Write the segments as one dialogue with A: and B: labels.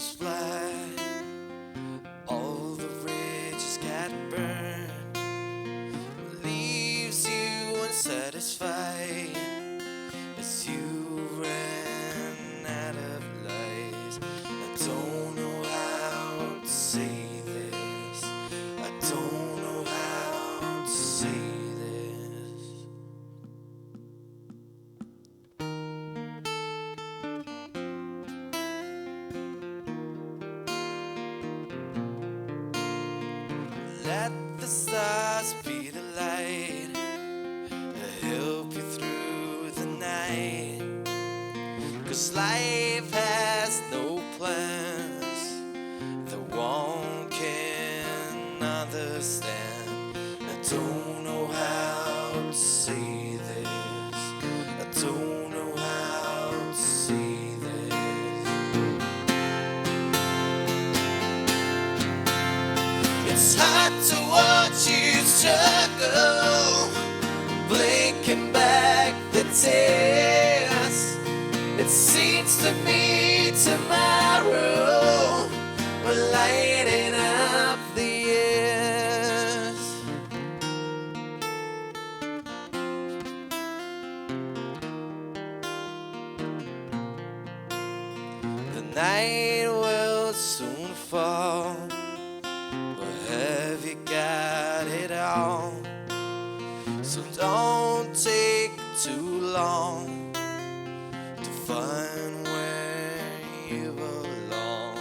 A: was black, all the ridges got burned, leaves you unsatisfied as you ran out of lies. I don't know how to say this. I don't know how to say this. Let the stars be the light to help you through the night. 'Cause life has no plans that one can understand. I don't know how to say this. I don't know how to say this. It's hard to watch you struggle, blinking back the tears. It seems to me tomorrow we're lighting up the years. The night will soon fall. Well, have you got it all? So don't take too long to find where you belong.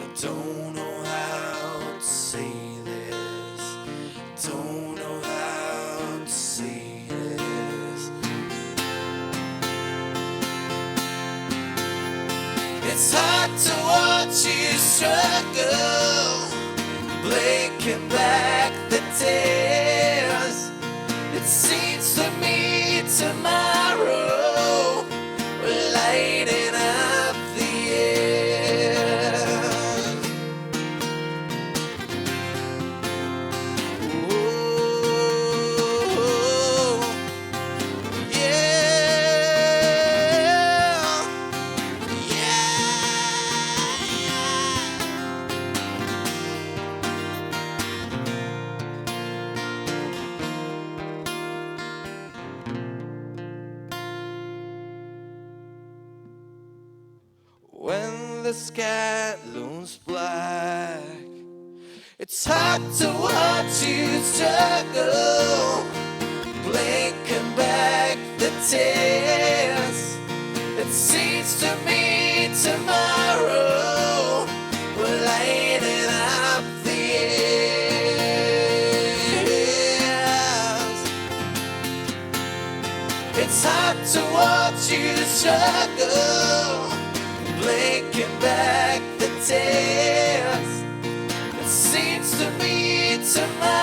A: I don't know how to say this. Don't know how to say this. It's hard to watch you struggle, blinking back the tears. It seems to me tomorrow we're lighting up the years. Oh, yeah, when the sky looms black, it's hard to watch you struggle, blinking back the tears. It seems to me tomorrow we're lighting up the years. It's hard to watch you struggle, blinking back the tears. It seems to me tomorrow